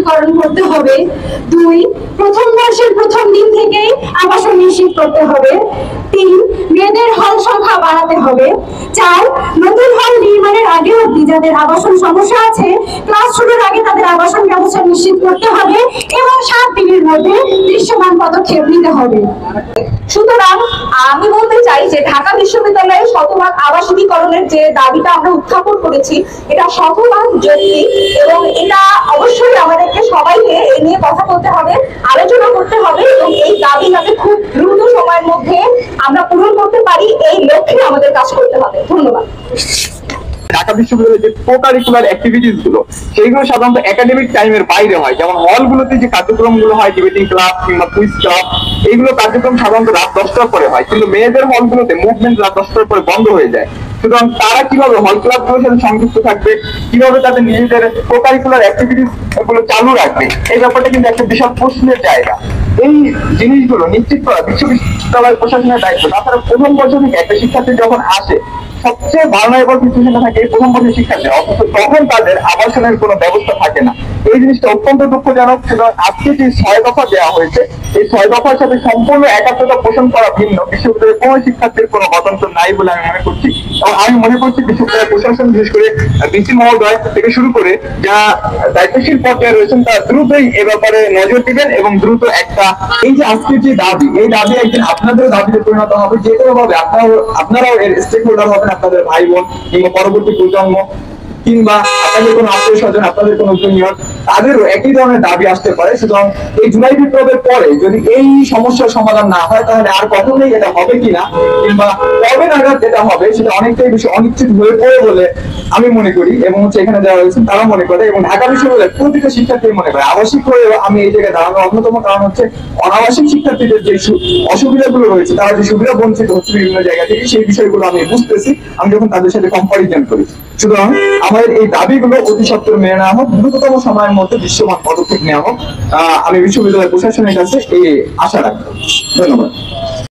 আবাসিকীকরণ করতে হবে। 2, প্রথম বর্ষের প্রথম দিন থেকেই আবাসন নিশ্চিত করতে হবে। 3, মেয়েদের হল সংখ্যা বাড়াতে হবে। 4, নতুন হল নির্মাণের আগে অবধি যাদের আবাসন সমস্যা আছে ক্লাস শুরুর আগে তাদের আবাসন ব্যবস্থা নিশ্চিত করতে হবে এবং 7 দিনের মধ্যে দৃশ্যমান পদক্ষেপ নিতে হবে। সুতরাং আমি বলতে চাই যে ঢাকা বিশ্ববিদ্যালয়ের শতভাগ আবাসিকীকরণের যে দাবিটা আমরা উত্থাপন করেছি এটা শতভাগ যৌক্তিক এবং এটা অবশ্যই আমাদেরকে সবাইকে এ নিয়ে কথা বলতে হবে, আলোচনা করতে হবে এবং এই দাবি যাতে খুব দ্রুত সময়ের মধ্যে আমরা পূরণ করতে পারি এই লক্ষ্যে আমাদের কাজ করতে হবে। ধন্যবাদ। ঢাকা বিশ্ববিদ্যালয়ের যে কো-কারিকুলার অ্যাক্টিভিটিস গুলো সেইগুলো সাধারণত একাডেমিক টাইমের বাইরে হয়, যেমন হলগুলোতে যে কার্যক্রমগুলো হয় ডিবেটিং ক্লাব কিংবা কুইজ ক্লাব, এইগুলো কার্যক্রম সাধারণত রাত 10টার পরে হয়, কিন্তু মেয়েদের হলগুলোতে মুভমেন্ট রাত 10টার পরে বন্ধ হয়ে যায়। সুতরাং তারা কিভাবে হল ক্লাবগুলোর সাথে সংযুক্ত থাকবে, কিভাবে তাদের নিজেদের কো-কারিকুলার অ্যাক্টিভিটিস গুলো চালু রাখবে, এই ব্যাপারটা কিন্তু একটা বিশাল প্রশ্নের জায়গা। এই জিনিসগুলো নিশ্চিত করা বিশ্ববিদ্যালয় প্রশাসনের দায়িত্ব। তাছাড়া প্রথম বছর থেকে একটা শিক্ষার্থী যখন আসে সবচেয়ে ভালনারেবল সিচুয়েশনে থাকে প্রথম বছরের শিক্ষার্থী, অথচ তখন তাদের আবাসনের কোনো ব্যবস্থা থাকে না। এই জিনিসটা অত্যন্ত দুঃখজনক। সুতরাং আজকে যে 6 দফা দেওয়া হয়েছে এই 6 দফার সাথে সম্পূর্ণ একাত্মতা পোষণ করা ভিন্ন। বিশ্ববিদ্যালয়ের কোনো শিক্ষার্থীর কোনো গতান্তর নাই বলে আমি মনে করছি এবং আমি মনে করছি বিশ্ববিদ্যালয় প্রশাসন বিশেষ করে ভিসি মহোদয় থেকে শুরু করে যারা দায়িত্বশীল পর্যায়ে রয়েছেন তারা দ্রুতই এ ব্যাপারে নজর দিবেন এবং দ্রুত একটা এই যে আজকের যে দাবি এই দাবি একদিন আপনাদের দাবিতে পরিণত হবে, যে কোনো ভাবে আপনারাও এর স্টেক হোল্ডার হবেন, আপনাদের ভাই বোন কিংবা পরবর্তী প্রজন্ম কিংবা আপনাদের কোনো আত্মীয় স্বজন, আপনাদের কোনো জুনিয়র, তাদেরও একই ধরনের দাবি আসতে পারে। সুতরাং এই জুলাই বিপ্লবের পরে যদি এই সমস্যার সমাধান না হয় তাহলে আর কখনোই এটা হবে কিনা কিংবা কবে নাগাদ যেটা হবে সেটা অনেকটাই বেশি অনিশ্চিত হয়ে পড়ে বলে আমি মনে করি এবং এখানে যারা রয়েছেন তারা মনে করে এবং ঢাকা বিশ্ববিদ্যালয়ের প্রতিটা শিক্ষার্থী মনে করে। আবাসিক হয়ে আমি এই জায়গায় দাঁড়ানোর অন্যতম কারণ হচ্ছে অনাবাসিক শিক্ষার্থীদের যে অসুবিধাগুলো রয়েছে, তারা যে সুবিধা বঞ্চিত হচ্ছে বিভিন্ন জায়গা থেকে, সেই বিষয়গুলো আমি বুঝতেছি আমি যখন তাদের সাথে কম্পারিজন করি। সুতরাং আমাদের এই দাবিগুলো অতি সত্বর মেনে নেওয়া হোক, দ্রুততম সময়ের মধ্যে দৃশ্যমান পদক্ষেপ নেওয়া হোক। আমি বিশ্ববিদ্যালয় প্রশাসনের কাছে এই আশা রাখবো। ধন্যবাদ।